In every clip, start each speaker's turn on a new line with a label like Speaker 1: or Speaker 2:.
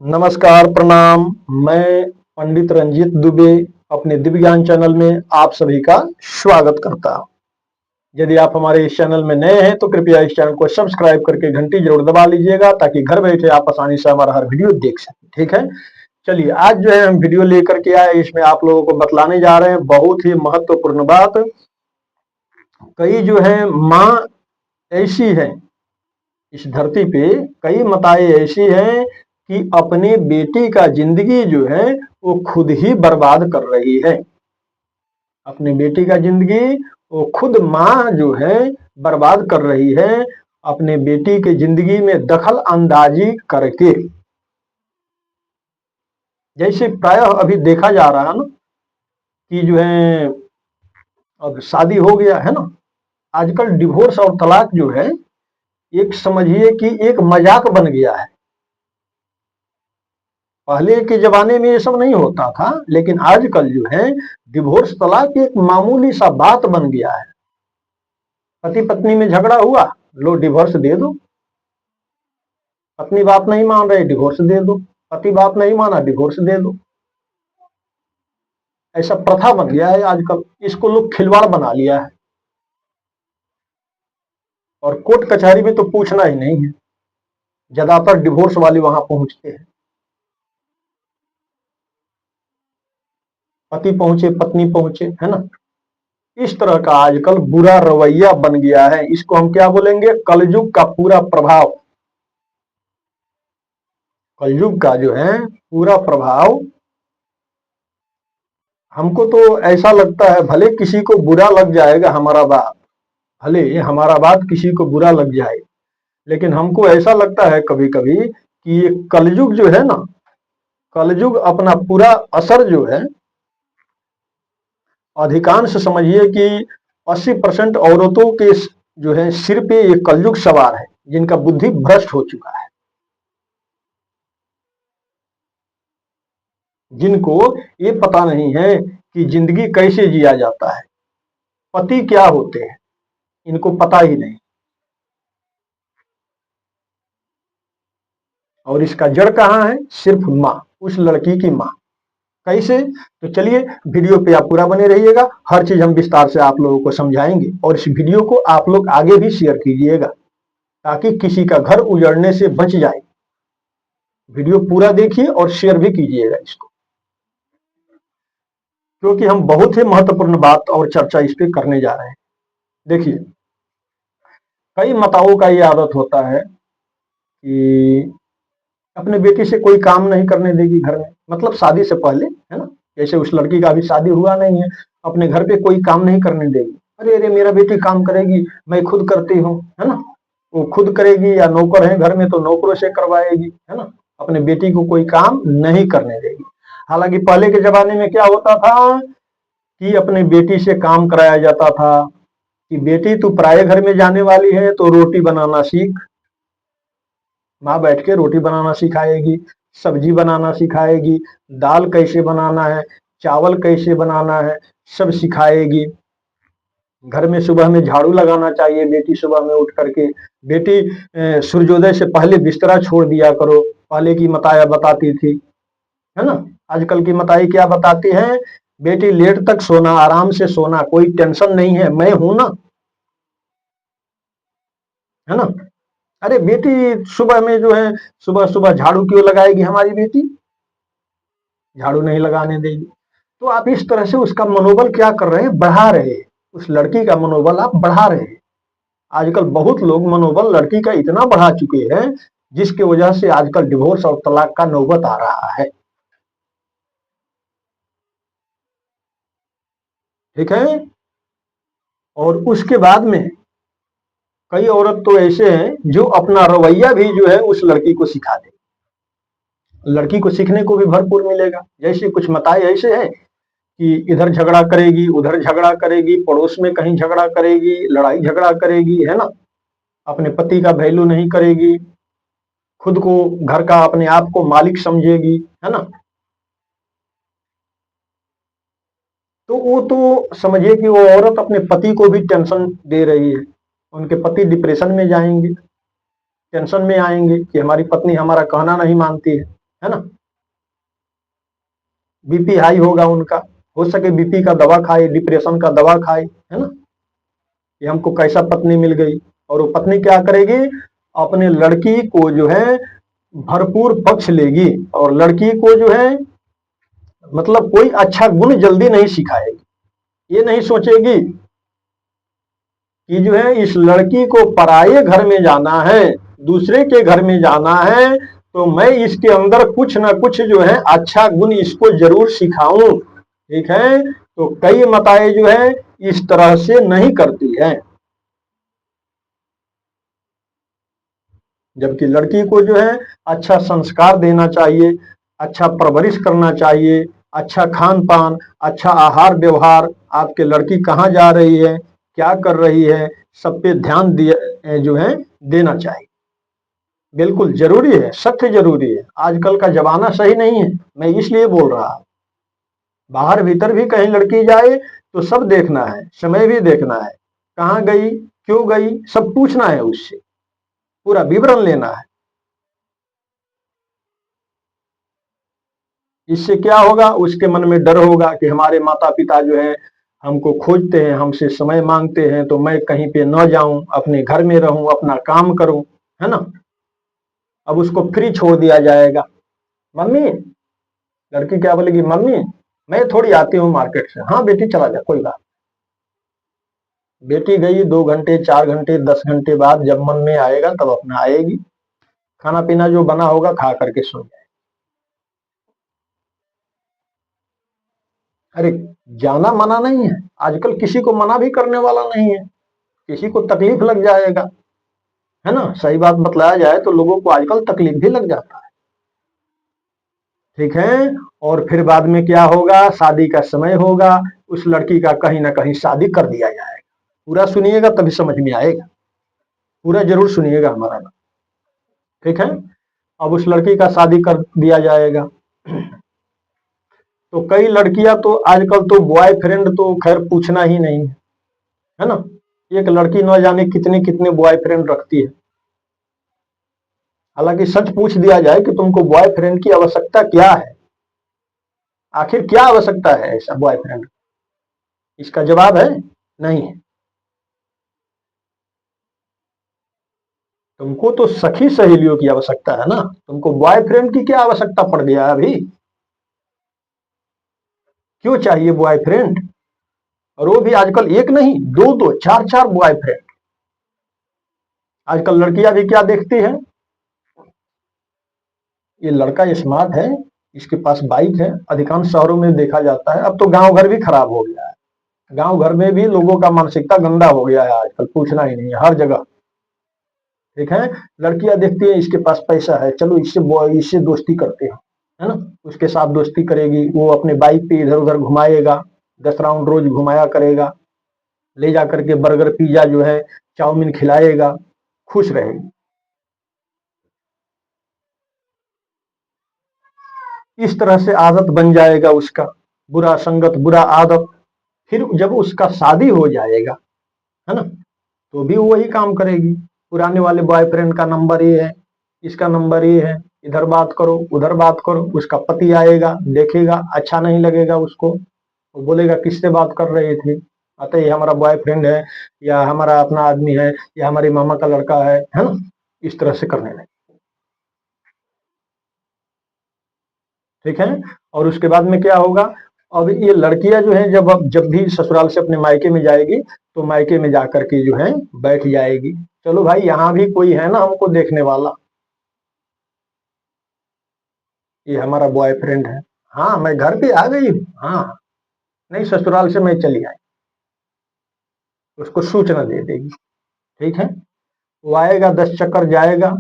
Speaker 1: नमस्कार, प्रणाम। मैं पंडित रंजीत दुबे अपने दिव्य ज्ञान चैनल में आप सभी का स्वागत करता हूं। यदि आप हमारे इस चैनल में नए हैं तो कृपया इस चैनल को सब्सक्राइब करके घंटी जरूर दबा लीजिएगा ताकि घर बैठे आप आसानी से हमारा हर वीडियो देख सकें। ठीक है, चलिए आज जो है हम वीडियो लेकर के आए, इसमें आप लोगों को बतलाने जा रहे हैं बहुत ही महत्वपूर्ण बात। कई जो है माँ ऐसी है इस धरती पे, कई माताएं ऐसी हैं कि अपने बेटी का जिंदगी जो है वो खुद ही बर्बाद कर रही है। अपनी बेटी का जिंदगी वो खुद माँ जो है बर्बाद कर रही है, अपने बेटी की जिंदगी में दखल अंदाजी करके। जैसे प्रायः अभी देखा जा रहा है ना कि जो है अब शादी हो गया है ना, आजकल डिवोर्स और तलाक जो है एक समझिए कि एक मजाक बन गया है। पहले के जमाने में ये सब नहीं होता था, लेकिन आजकल जो है डिवोर्स तलाक एक मामूली सा बात बन गया है। पति पत्नी में झगड़ा हुआ, लो डिवोर्स दे दो। पत्नी बात नहीं मान रहे, डिवोर्स दे दो। पति बात नहीं माना, डिवोर्स दे दो। ऐसा प्रथा बन गया है आजकल, इसको लोग खिलवाड़ बना लिया है। और कोर्ट कचहरी में तो पूछना ही नहीं है, ज्यादातर डिवोर्स वाले वहां पहुंचते हैं। पति पहुंचे, पत्नी पहुंचे, है ना। इस तरह का आजकल बुरा रवैया बन गया है। इसको हम क्या बोलेंगे? कलयुग का पूरा प्रभाव। कलयुग का जो है पूरा प्रभाव। हमको तो ऐसा लगता है, भले किसी को बुरा लग जाएगा हमारा बात, भले हमारा बात किसी को बुरा लग जाए, लेकिन हमको ऐसा लगता है कभी कभी कि ये कलयुग जो है ना, कलयुग अपना पूरा असर जो है, अधिकांश समझिए कि 80% औरतों के जो है सिर पे ये कलयुग सवार है, जिनका बुद्धि भ्रष्ट हो चुका है, जिनको ये पता नहीं है कि जिंदगी कैसे जिया जाता है, पति क्या होते हैं, इनको पता ही नहीं। और इसका जड़ कहाँ है? सिर्फ माँ, उस लड़की की माँ। कैसे? तो चलिए वीडियो पे आप पूरा बने रहिएगा, हर चीज हम विस्तार से आप लोगों को समझाएंगे। और इस वीडियो को आप लोग आगे भी शेयर कीजिएगा ताकि किसी का घर उजड़ने से बच जाए। वीडियो पूरा देखिए और शेयर भी कीजिएगा इसको, क्योंकि हम बहुत ही महत्वपूर्ण बात और चर्चा इस पे करने जा रहे हैं। देखिए, कई माताओं का ये आदत होता है कि अपने बेटी से कोई काम नहीं करने देगी घर में, मतलब शादी से पहले, है ना। जैसे उस लड़की का अभी शादी हुआ नहीं है, अपने घर पे कोई काम नहीं करने देगी। अरे अरे मेरा बेटी काम करेगी, मैं खुद करती हूँ, है ना। वो खुद करेगी, या नौकर है घर में तो नौकरों से करवाएगी, है ना। अपने बेटी को कोई काम नहीं करने देगी। हालांकि पहले के जमाने में क्या होता था कि अपने बेटी से काम कराया जाता था कि बेटी तू पराये घर में जाने वाली है तो रोटी बनाना सीख। माँ बैठ के रोटी बनाना सिखाएगी, सब्जी बनाना सिखाएगी, दाल कैसे बनाना है, चावल कैसे बनाना है, सब सिखाएगी। घर में सुबह में झाड़ू लगाना चाहिए बेटी सुबह में उठ करके। बेटी सूर्योदय से पहले बिस्तरा छोड़ दिया करो, पहले की माताएं बताती थी, है ना। आजकल की माताएं क्या बताती हैं? बेटी लेट तक सोना, आराम से सोना, कोई टेंशन नहीं है, मैं हूं ना, है ना। अरे बेटी सुबह में जो है, सुबह सुबह झाड़ू क्यों लगाएगी हमारी बेटी? झाड़ू नहीं लगाने देगी। तो आप इस तरह से उसका मनोबल क्या कर रहे हैं? बढ़ा रहे हैं। उस लड़की का मनोबल आप बढ़ा रहे हैं। आजकल बहुत लोग मनोबल लड़की का इतना बढ़ा चुके हैं जिसकी वजह से आजकल डिवोर्स और तलाक का नौबत आ रहा है। ठीक है। और उसके बाद में कई औरत तो ऐसे हैं जो अपना रवैया भी जो है उस लड़की को सिखा दे। लड़की को सीखने को भी भरपूर मिलेगा। जैसे कुछ माताएं ऐसे हैं कि इधर झगड़ा करेगी, उधर झगड़ा करेगी, पड़ोस में कहीं झगड़ा करेगी, लड़ाई झगड़ा करेगी, है ना। अपने पति का वैल्यू नहीं करेगी, खुद को, घर का, अपने आप को मालिक समझेगी, है ना। तो वो तो समझिए कि वो औरत अपने पति को भी टेंशन दे रही है। उनके पति डिप्रेशन में जाएंगे, टेंशन में आएंगे कि हमारी पत्नी हमारा कहना नहीं मानती है। है ना। बीपी हाई होगा उनका, हो सके बीपी का दवा खाए, डिप्रेशन का दवा खाए, है ना। कि हमको कैसा पत्नी मिल गई, और वो पत्नी क्या करेगी, अपने लड़की को जो है भरपूर पक्ष लेगी, और लड़की को जो है मतलब कोई अच्छा गुण जल्दी नहीं सिखाएगी। ये नहीं सोचेगी कि जो है इस लड़की को पराये घर में जाना है, दूसरे के घर में जाना है, तो मैं इसके अंदर कुछ ना कुछ जो है अच्छा गुण इसको जरूर सिखाऊं। ठीक है, तो कई माताएं जो है इस तरह से नहीं करती है। जबकि लड़की को जो है अच्छा संस्कार देना चाहिए, अच्छा परवरिश करना चाहिए, अच्छा खान पान, अच्छा आहार व्यवहार, आपके लड़की कहाँ जा रही है, क्या कर रही है, सब पे ध्यान दिए जो है देना चाहिए। बिल्कुल जरूरी है, सख्त जरूरी है। आजकल का जमाना सही नहीं है, मैं इसलिए बोल रहा हूं। बाहर भीतर भी कहीं लड़की जाए तो सब देखना है, समय भी देखना है, कहाँ गई, क्यों गई, सब पूछना है उससे, पूरा विवरण लेना है। इससे क्या होगा, उसके मन में डर होगा कि हमारे माता पिता जो है हमको खोजते हैं, हमसे समय मांगते हैं, तो मैं कहीं पे न जाऊं, अपने घर में रहूं, अपना काम करूं, है ना। अब उसको फ्री छोड़ दिया जाएगा। मम्मी, लड़की क्या बोलेगी, मम्मी मैं थोड़ी आती हूँ मार्केट से, हाँ बेटी चला जा कोई बात। बेटी गई 2 घंटे 4 घंटे 10 घंटे बाद जब मन में आएगा तब अपना आएगी, खाना पीना जो बना होगा खा करके सो जाए। अरे जाना मना नहीं है, आजकल किसी को मना भी करने वाला नहीं है, किसी को तकलीफ लग जाएगा, है ना। सही बात बतलाया जाए तो लोगों को आजकल तकलीफ भी लग जाता है। ठीक है, और फिर बाद में क्या होगा, शादी का समय होगा, उस लड़की का कहीं ना कहीं शादी कर दिया जाएगा। पूरा सुनिएगा तभी समझ में आएगा, पूरा जरूर सुनिएगा हमारा बात। ठीक है, अब उस लड़की का शादी कर दिया जाएगा। तो कई लड़कियां तो आजकल तो बॉयफ्रेंड तो खैर पूछना ही नहीं है ना। एक लड़की न जाने कितने कितने बॉयफ्रेंड रखती है। हालांकि सच पूछ दिया जाए कि तुमको बॉयफ्रेंड की आवश्यकता क्या है, आखिर क्या आवश्यकता है ऐसा बॉयफ्रेंड, इसका जवाब है नहीं है। तुमको तो सखी सहेलियों की आवश्यकता है ना, तुमको बॉयफ्रेंड की क्या आवश्यकता पड़ गया अभी, क्यों चाहिए बॉयफ्रेंड। और वो भी आजकल एक नहीं, दो दो चार चार बॉयफ्रेंड। आजकल लड़कियां भी क्या देखती हैं, ये लड़का स्मार्ट है, इसके पास बाइक है, अधिकांश शहरों में देखा जाता है। अब तो गांव घर भी खराब हो गया है, गांव घर में भी लोगों का मानसिकता गंदा हो गया है आजकल, पूछना ही नहीं है हर जगह। ठीक है, लड़कियां देखती है इसके पास पैसा है, चलो इससे दोस्ती करते हैं, है ना। उसके साथ दोस्ती करेगी, वो अपने बाइक पे इधर उधर घुमाएगा, 10 राउंड रोज घुमाया करेगा, ले जा करके बर्गर पिज्जा जो है चाउमीन खिलाएगा, खुश रहेगी। इस तरह से आदत बन जाएगा उसका, बुरा संगत बुरा आदत। फिर जब उसका शादी हो जाएगा, है ना, तो भी वही काम करेगी। पुराने वाले बॉयफ्रेंड का नंबर ये है, इसका नंबर ये है, इधर बात करो उधर बात करो। उसका पति आएगा देखेगा, अच्छा नहीं लगेगा उसको, वो बोलेगा किससे बात कर रहे थे, अतः ये हमारा बॉयफ्रेंड है, या हमारा अपना आदमी है, या हमारे मामा का लड़का है ना। इस तरह से करने लगे। ठीक है, और उसके बाद में क्या होगा, अब ये लड़कियां जो है जब भी ससुराल से अपने मायके में जाएगी, तो मायके में जाकर के जो है बैठ जाएगी, चलो भाई यहाँ भी कोई है ना हमको देखने वाला, ये हमारा बॉयफ्रेंड है। हाँ मैं घर पे आ गई हूँ, हाँ नहीं ससुराल से मैं चली आई, उसको सूचना दे देगी। ठीक है, वो आएगा 10 चक्कर जाएगा,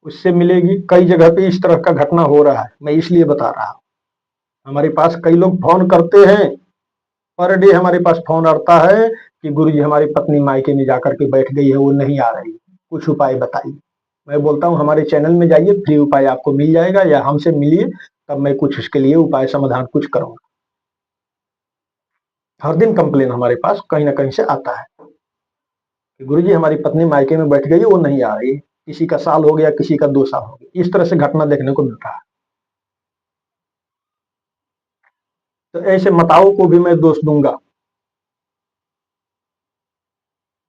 Speaker 1: उससे मिलेगी। कई जगह पे इस तरह का घटना हो रहा है, मैं इसलिए बता रहा हूँ। हमारे पास कई लोग फोन करते हैं, पर डे हमारे पास फोन आता है कि गुरुजी हमारी पत्नी मायके में जाकर के बैठ गई है, वो नहीं आ रही, कुछ उपाय बताइए। मैं बोलता हूँ हमारे चैनल में जाइए, फ्री उपाय आपको मिल जाएगा, या हमसे मिलिए, तब मैं कुछ उसके लिए उपाय समाधान कुछ करूंगा। हर दिन कंप्लेन हमारे पास कहीं ना कहीं से आता है कि गुरुजी हमारी पत्नी मायके में बैठ गई, वो नहीं आ रही, किसी का साल हो गया, किसी का 2 साल हो गया, इस तरह से घटना देखने को मिलता है। तो ऐसे माताओं को भी मैं दोष दूंगा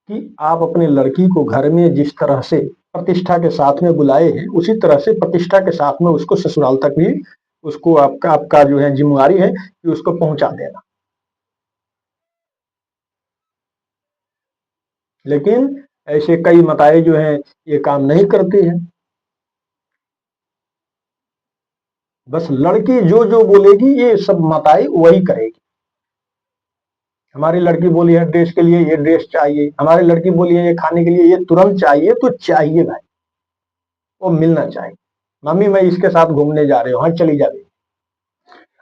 Speaker 1: कि आप अपने लड़की को घर में जिस तरह से प्रतिष्ठा के साथ में बुलाए हैं, उसी तरह से प्रतिष्ठा के साथ में उसको ससुराल तक भी, उसको आपका आपका जो है जिम्मेवारी है कि उसको पहुंचा देना। लेकिन ऐसे कई माताएं जो हैं ये काम नहीं करती हैं। बस लड़की जो जो बोलेगी ये सब माताएं वही करेगी। हमारी लड़की बोली है ड्रेस के लिए, ये ड्रेस चाहिए, हमारी लड़की बोली है ये खाने के लिए, ये तुरंत चाहिए, तो चाहिए भाई, वो मिलना चाहिए। मम्मी मैं इसके साथ घूमने जा रही हूँ, हाँ चली जाएगी।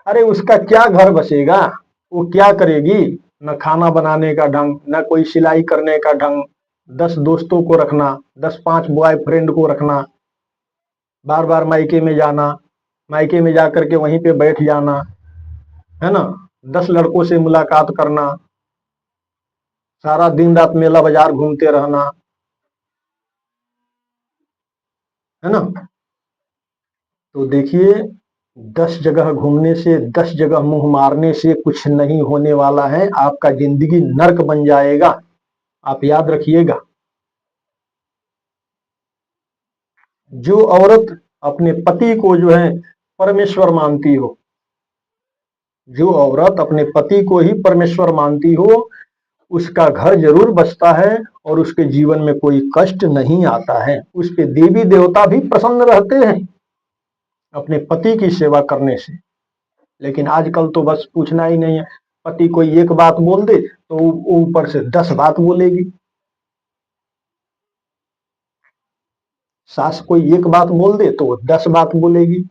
Speaker 1: अरे उसका क्या घर बसेगा, वो क्या करेगी, न खाना बनाने का ढंग, न कोई सिलाई करने का ढंग, 10 दोस्तों को रखना, 10 5 बॉयफ्रेंड को रखना, बार बार मायके में जाना, मायके में जाकर के वहीं पे बैठ जाना, है ना, 10 लड़कों से मुलाकात करना, सारा दिन रात मेला बाजार घूमते रहना, है ना। तो देखिए 10 जगह घूमने से, 10 जगह मुंह मारने से कुछ नहीं होने वाला है, आपका जिंदगी नर्क बन जाएगा, आप याद रखिएगा। जो औरत अपने पति को जो है परमेश्वर मानती हो, जो औरत अपने पति को ही परमेश्वर मानती हो, उसका घर जरूर बसता है और उसके जीवन में कोई कष्ट नहीं आता है, उस पे देवी देवता भी प्रसन्न रहते हैं अपने पति की सेवा करने से। लेकिन आजकल तो बस पूछना ही नहीं है, पति कोई एक बात बोल दे तो ऊपर से 10 बात बोलेगी, सास कोई एक बात बोल दे तो वो 10 बात बोलेगी।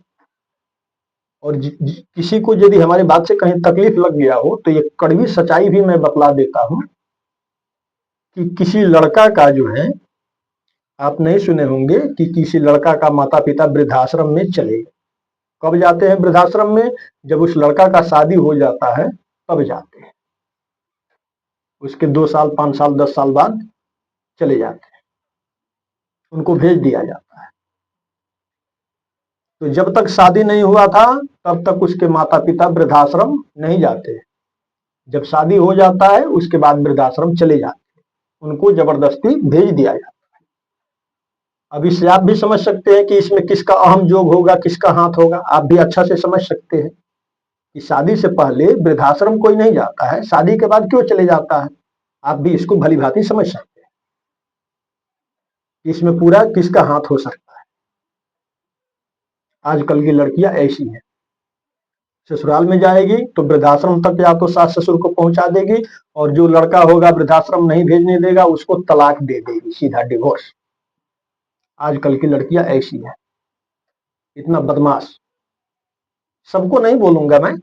Speaker 1: और किसी को यदि हमारी बात से कहीं तकलीफ लग गया हो तो ये कड़वी सच्चाई भी मैं बतला देता हूं कि किसी लड़का का जो है, आप नहीं सुने होंगे कि किसी लड़का का माता पिता वृद्धाश्रम में चले गए। कब जाते हैं वृद्धाश्रम में, जब उस लड़का का शादी हो जाता है तब जाते हैं, उसके 2 साल 5 साल 10 साल बाद चले जाते हैं, उनको भेज दिया जाता है। तो जब तक शादी नहीं हुआ था तब तक उसके माता पिता वृद्धाश्रम नहीं जाते, जब शादी हो जाता है उसके बाद वृद्धाश्रम चले जाते हैं, उनको जबरदस्ती भेज दिया जाता है। अब इससे आप भी समझ सकते हैं कि इसमें किसका अहम योग होगा, किसका हाथ होगा, आप भी अच्छा से समझ सकते हैं कि शादी से पहले वृद्धाश्रम कोई नहीं जाता है, शादी के बाद क्यों चले जाता है। आप भी इसको भली भांति समझ सकते हैं कि इसमें पूरा किसका हाथ हो सकता है। आजकल की लड़कियां ऐसी हैं, ससुराल में जाएगी तो वृद्धाश्रम तक या तो सास ससुर को पहुंचा देगी, और जो लड़का होगा वृद्धाश्रम नहीं भेजने देगा उसको तलाक दे देगी, सीधा डिवोर्स। आजकल की लड़कियां ऐसी हैं, इतना बदमाश। सबको नहीं बोलूंगा मैं,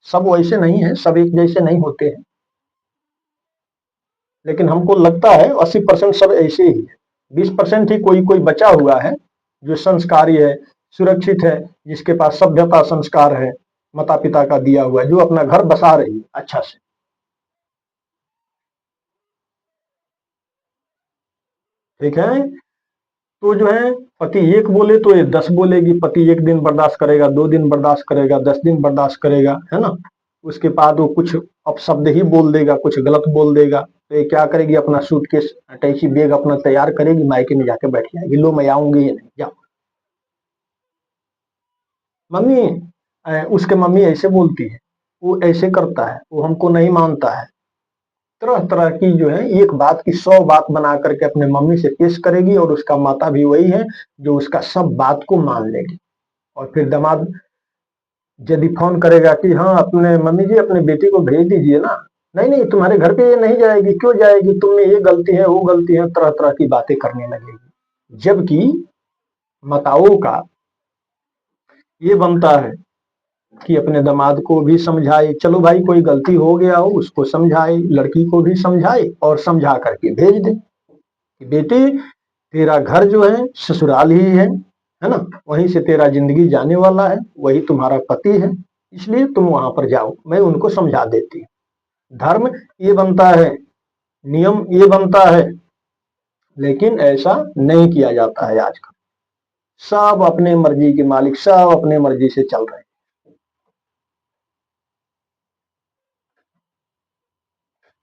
Speaker 1: सब वैसे नहीं है, सब एक जैसे नहीं होते हैं, लेकिन हमको लगता है 80% सब ऐसे ही है, 20% ही कोई कोई बचा हुआ है जो संस्कारी है, सुरक्षित है, जिसके पास सभ्यता संस्कार है, माता पिता का दिया हुआ है, जो अपना घर बसा रही है अच्छा से। ठीक है, तो जो है पति एक बोले तो ये 10 बोलेगी, पति एक दिन बर्दाश्त करेगा, 2 दिन बर्दाश्त करेगा, 10 दिन बर्दाश्त करेगा, है ना। उसके बाद वो कुछ अपशब्द ही बोल देगा, कुछ गलत बोल देगा, तो ये क्या करेगी, अपना सूटकेस अटैची बैग अपना तैयार करेगी, मायके में जाके बैठ जाएगी, लो मैं आऊंगी, ये नहीं जाओ। मम्मी उसके मम्मी ऐसे बोलती है, वो ऐसे करता है, वो हमको नहीं मानता है, तरह तरह की जो है एक बात की 100 बात बना करके अपने मम्मी से पेश करेगी, और उसका माता भी वही है जो उसका सब बात को मान लेगी। और फिर दामाद यदि फोन करेगा कि हाँ अपने मम्मी जी अपने बेटी को भेज दीजिए ना, नहीं नहीं तुम्हारे घर पे ये नहीं जाएगी, क्यों जाएगी, तुम में ये गलती है वो गलती है, तरह तरह की बातें करने लगेगी। जबकि माताओं का ये बनता है कि अपने दामाद को भी समझाए, चलो भाई कोई गलती हो गया हो उसको समझाए, लड़की को भी समझाए और समझा करके भेज दे कि बेटी तेरा घर जो है ससुराल ही है ना, वहीं से तेरा जिंदगी जाने वाला है, वही तुम्हारा पति है, इसलिए तुम वहां पर जाओ, मैं उनको समझा देती हूँ। धर्म ये बनता है, नियम ये बनता है, लेकिन ऐसा नहीं किया जाता है आजकल। सब अपने मर्जी के मालिक, सब अपने मर्जी से चल रहे हैं।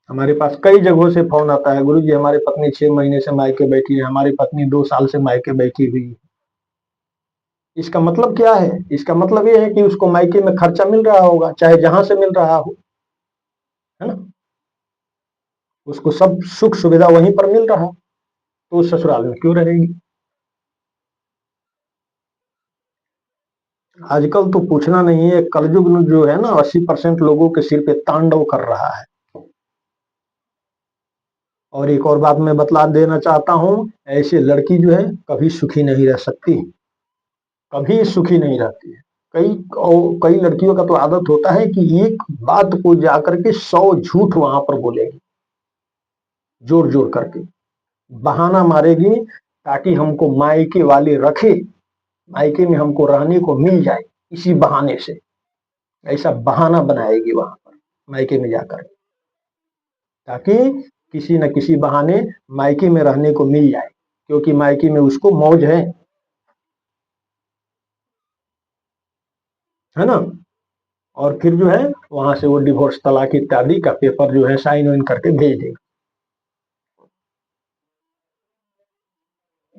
Speaker 1: हमारे पास कई जगहों से फोन आता है, गुरुजी हमारी पत्नी 6 महीने से मायके बैठी है, हमारी पत्नी 2 साल से मायके बैठी हुई है। इसका मतलब क्या है? इसका मतलब ये है कि उसको मायके में खर्चा मिल रहा होगा, चाहे जहां से मिल रहा हो, है ना। उसको सब सुख सुविधा वहीं पर मिल रहा है, तो उस ससुराल में क्यों रहेगी? आजकल तो पूछना नहीं है, कलयुग में जो है ना 80% लोगों के सिर पे तांडव कर रहा है। और एक और बात मैं बतला देना चाहता हूं, ऐसे लड़की जो है कभी सुखी नहीं रह सकती, कभी सुखी नहीं रहती है। कई लड़कियों का तो आदत होता है कि एक बात को जाकर के 100 झूठ वहां पर बोलेगी, जोर जोर करके बहाना मारेगी, ताकि हमको मायके वाले रखे, मायके में हमको रहने को मिल जाए, इसी बहाने से ऐसा बहाना बनाएगी वहां पर मायके में जाकर, ताकि किसी न किसी बहाने मायके में रहने को मिल जाए, क्योंकि मायके में उसको मौज है ना। और फिर जो है वहां से वो डिवोर्स तलाक इत्यादि का पेपर जो है साइन वाइन करके भेज देगा।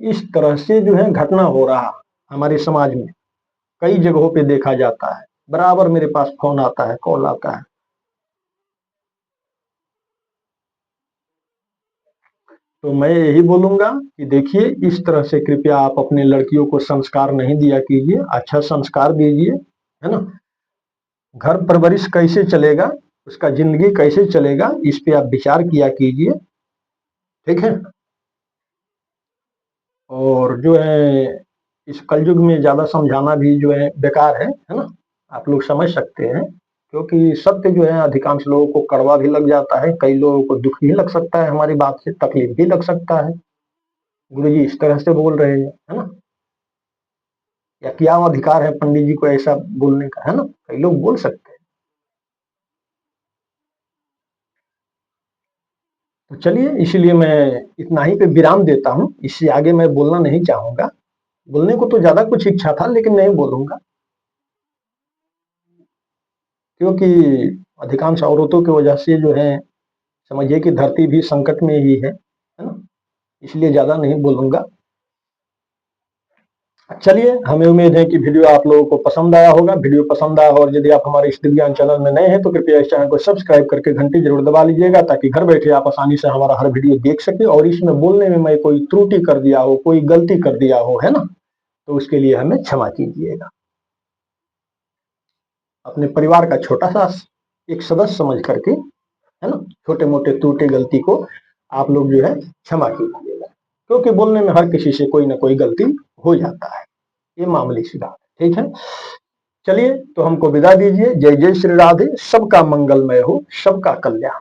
Speaker 1: इस तरह से जो है घटना हो रहा हमारे समाज में, कई जगहों पे देखा जाता है, बराबर मेरे पास फोन आता है, कॉल आता है। तो मैं यही बोलूंगा कि देखिए, इस तरह से कृपया आप अपने लड़कियों को संस्कार नहीं दिया कीजिए, अच्छा संस्कार दीजिए, है ना। घर परवरिश कैसे चलेगा, उसका जिंदगी कैसे चलेगा, इस पे आप विचार किया कीजिए, ठीक है। और जो है इस कलयुग में ज्यादा समझाना भी जो है बेकार है ना। आप लोग समझ सकते हैं, क्योंकि सत्य जो है अधिकांश लोगों को कड़वा भी लग जाता है, कई लोगों को दुख भी लग सकता है, हमारी बात से तकलीफ भी लग सकता है, गुरु जी इस तरह से बोल रहे हैं, है ना। या क्या अधिकार है पंडित जी को ऐसा बोलने का, है ना, कई लोग बोल सकते हैं। तो चलिए, इसलिए मैं इतना ही पे विराम देता हूँ, इससे आगे मैं बोलना नहीं चाहूंगा। बोलने को तो ज्यादा कुछ इच्छा था, लेकिन नहीं बोलूंगा, क्योंकि अधिकांश औरतों की वजह से जो है समझिए कि धरती भी संकट में ही है ना, इसलिए ज्यादा नहीं बोलूंगा। चलिए, हमें उम्मीद है कि वीडियो आप लोगों को पसंद आया होगा। वीडियो पसंद आया और यदि आप हमारे इस दिव्यांग चैनल में नए हैं तो कृपया इस चैनल को सब्सक्राइब करके घंटी जरूर दबा लीजिएगा, ताकि घर बैठे आप आसानी से हमारा हर वीडियो देख सके, और इसमें बोलने में मैं कोई त्रुटि कर दिया हो, कोई गलती कर दिया हो, है ना, तो उसके लिए हमें क्षमा कीजिएगा। अपने परिवार का छोटा सा एक सदस्य समझ करके, है ना, छोटे मोटे टूटे गलती को आप लोग जो है क्षमा कीजिएगा, क्योंकि बोलने में हर किसी से कोई ना कोई गलती हो जाता है, ये मामूली सी बात है, ठीक है। चलिए, तो हमको विदा दीजिए। जय जय श्री राधे। सबका मंगलमय हो, सबका कल्याण।